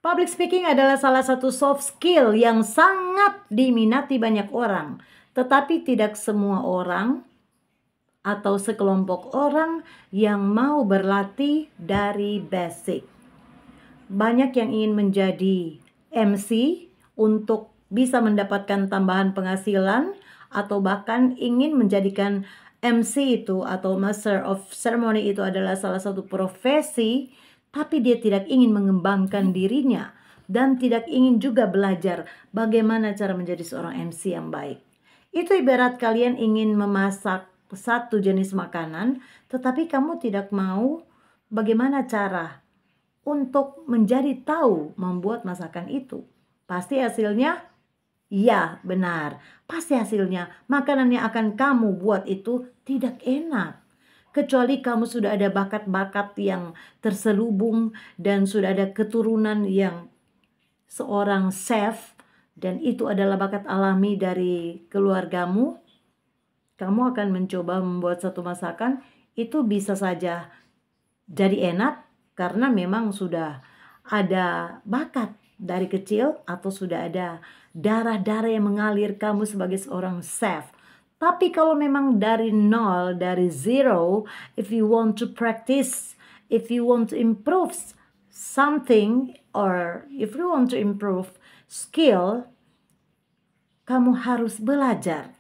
Public speaking adalah salah satu soft skill yang sangat diminati banyak orang, tetapi tidak semua orang atau sekelompok orang yang mau berlatih dari basic. Banyak yang ingin menjadi MC untuk bisa mendapatkan tambahan penghasilan, atau bahkan ingin menjadikan MC itu atau Master of Ceremony itu adalah salah satu profesi, tapi dia tidak ingin mengembangkan dirinya dan tidak ingin juga belajar bagaimana cara menjadi seorang MC yang baik. Itu ibarat kalian ingin memasak satu jenis makanan, tetapi kamu tidak mau bagaimana cara untuk menjadi tahu membuat masakan itu. Pasti hasilnya, ya benar, pasti hasilnya makanan yang akan kamu buat itu tidak enak. Kecuali kamu sudah ada bakat-bakat yang terselubung dan sudah ada keturunan yang seorang chef, dan itu adalah bakat alami dari keluargamu. Kamu akan mencoba membuat satu masakan, itu bisa saja jadi enak karena memang sudah ada bakat dari kecil atau sudah ada darah-darah yang mengalir kamu sebagai seorang chef. Tapi kalau memang dari nol, dari zero, if you want to practice, if you want to improve something, or if you want to improve skill, kamu harus belajar.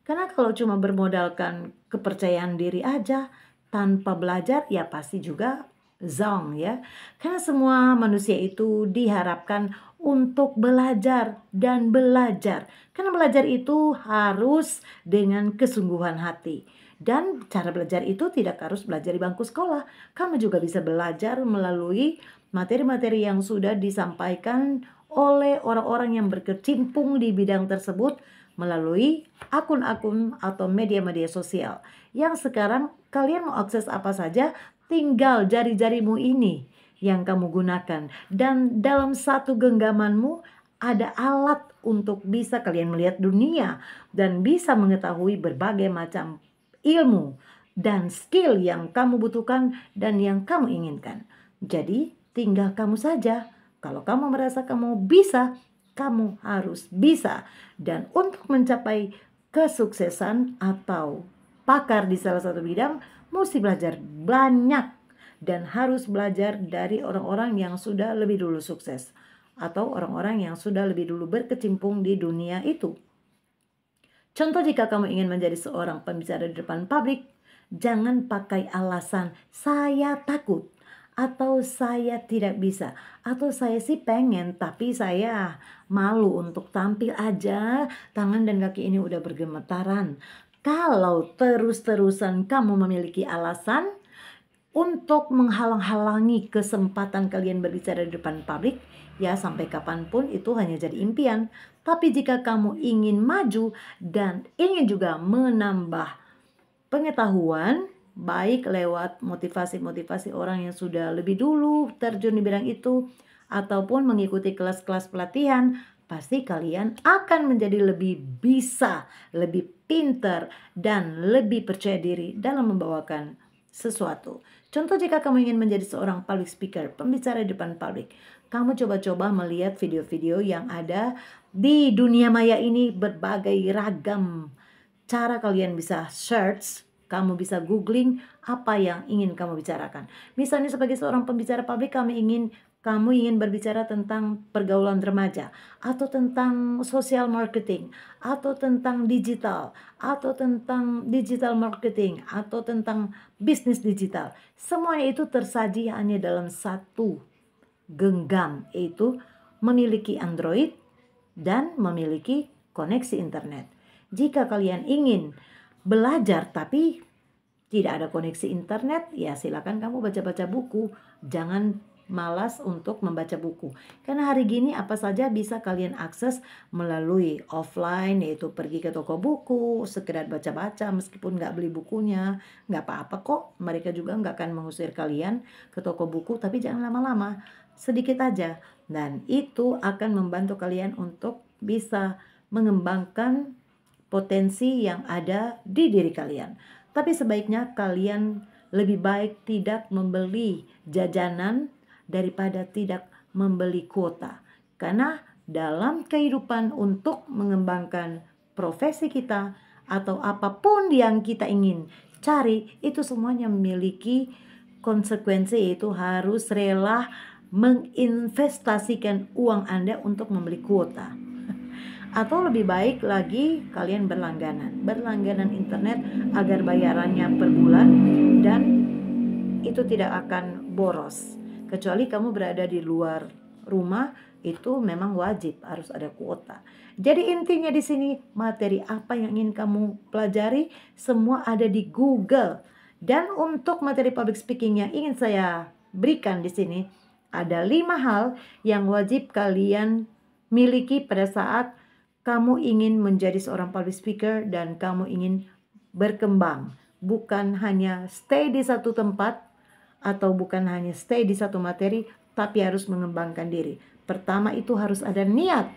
Karena kalau cuma bermodalkan kepercayaan diri aja tanpa belajar, ya pasti juga zong ya. Karena semua manusia itu diharapkan untuk belajar dan belajar. Karena belajar itu harus dengan kesungguhan hati. Dan cara belajar itu tidak harus belajar di bangku sekolah. Kamu juga bisa belajar melalui materi-materi yang sudah disampaikan oleh orang-orang yang berkecimpung di bidang tersebut melalui akun-akun atau media-media sosial. Yang sekarang kalian mau akses apa saja, tinggal jari-jarimu ini yang kamu gunakan. Dan dalam satu genggamanmu ada alat untuk bisa kalian melihat dunia dan bisa mengetahui berbagai macam ilmu dan skill yang kamu butuhkan dan yang kamu inginkan. Jadi tinggal kamu saja. Kalau kamu merasa kamu bisa, kamu harus bisa. Dan untuk mencapai kesuksesan atau pakar di salah satu bidang, mesti belajar banyak dan harus belajar dari orang-orang yang sudah lebih dulu sukses atau orang-orang yang sudah lebih dulu berkecimpung di dunia itu. Contoh, jika kamu ingin menjadi seorang pembicara di depan publik, jangan pakai alasan saya takut, atau saya tidak bisa, atau saya sih pengen tapi saya malu untuk tampil aja, tangan dan kaki ini udah bergemetaran. Kalau terus-terusan kamu memiliki alasan untuk menghalang-halangi kesempatan kalian berbicara di depan publik, ya sampai kapanpun itu hanya jadi impian. Tapi jika kamu ingin maju dan ingin juga menambah pengetahuan, baik lewat motivasi-motivasi orang yang sudah lebih dulu terjun di bidang itu, ataupun mengikuti kelas-kelas pelatihan, pasti kalian akan menjadi lebih bisa, lebih pintar, dan lebih percaya diri dalam membawakan sesuatu. Contoh, jika kamu ingin menjadi seorang public speaker, pembicara di depan publik, kamu coba-coba melihat video-video yang ada di dunia maya ini, berbagai ragam cara kalian bisa search, kamu bisa googling apa yang ingin kamu bicarakan. Misalnya sebagai seorang pembicara publik, kamu ingin berbicara tentang pergaulan remaja, atau tentang social marketing, atau tentang digital, atau tentang digital marketing, atau tentang bisnis digital. Semuanya itu tersaji hanya dalam satu genggam, yaitu memiliki Android dan memiliki koneksi internet. Jika kalian ingin belajar tapi tidak ada koneksi internet, ya silakan kamu baca-baca buku. Jangan malas untuk membaca buku. Karena hari gini apa saja bisa kalian akses melalui offline, yaitu pergi ke toko buku, sekedar baca-baca meskipun nggak beli bukunya. Nggak apa-apa kok, mereka juga nggak akan mengusir kalian ke toko buku, tapi jangan lama-lama, sedikit aja. Dan itu akan membantu kalian untuk bisa mengembangkan potensi yang ada di diri kalian. Tapi sebaiknya kalian lebih baik tidak membeli jajanan daripada tidak membeli kuota. Karena dalam kehidupan untuk mengembangkan profesi kita atau apapun yang kita ingin cari, itu semuanya memiliki konsekuensi, yaitu harus rela menginvestasikan uang Anda untuk membeli kuota. Atau lebih baik lagi kalian berlangganan internet agar bayarannya per bulan dan itu tidak akan boros. Kecuali kamu berada di luar rumah, itu memang wajib harus ada kuota. Jadi intinya di sini, materi apa yang ingin kamu pelajari semua ada di Google. Dan untuk materi public speaking yang ingin saya berikan di sini, ada 5 hal yang wajib kalian miliki pada saat kamu ingin menjadi seorang public speaker dan kamu ingin berkembang. Bukan hanya stay di satu tempat atau bukan hanya stay di satu materi, tapi harus mengembangkan diri. Pertama itu harus ada niat.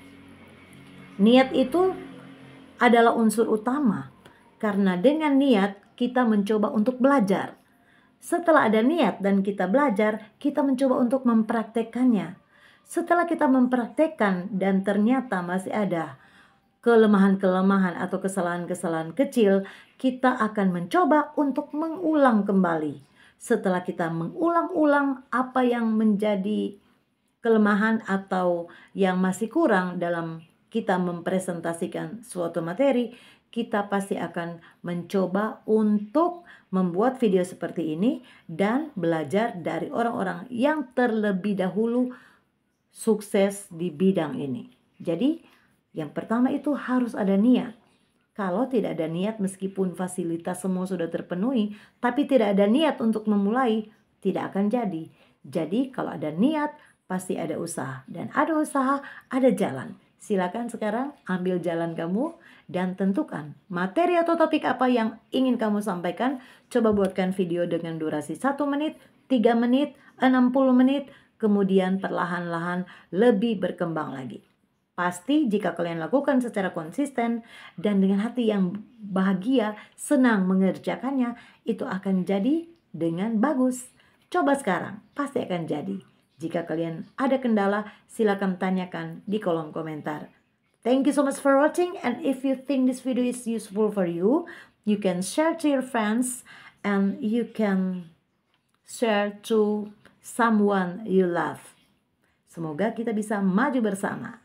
Niat itu adalah unsur utama, karena dengan niat kita mencoba untuk belajar. Setelah ada niat dan kita belajar, kita mencoba untuk mempraktekkannya. Setelah kita mempraktekkan dan ternyata masih ada kelemahan-kelemahan atau kesalahan-kesalahan kecil, kita akan mencoba untuk mengulang kembali. Setelah kita mengulang-ulang apa yang menjadi kelemahan atau yang masih kurang dalam kita mempresentasikan suatu materi, kita pasti akan mencoba untuk membuat video seperti ini dan belajar dari orang-orang yang terlebih dahulu sukses di bidang ini. Jadi yang pertama itu harus ada niat. Kalau tidak ada niat, meskipun fasilitas semua sudah terpenuhi, tapi tidak ada niat untuk memulai, tidak akan jadi. Jadi kalau ada niat, pasti ada usaha. Dan ada usaha, ada jalan. Silakan sekarang ambil jalan kamu dan tentukan materi atau topik apa yang ingin kamu sampaikan. Coba buatkan video dengan durasi 1 menit, 3 menit, 60 menit, kemudian perlahan-lahan lebih berkembang lagi. Pasti jika kalian lakukan secara konsisten dan dengan hati yang bahagia, senang mengerjakannya, itu akan jadi dengan bagus. Coba sekarang, pasti akan jadi. Jika kalian ada kendala, silakan tanyakan di kolom komentar. Thank you so much for watching, and if you think this video is useful for you, you can share to your friends and you can share to someone you love. Semoga kita bisa maju bersama.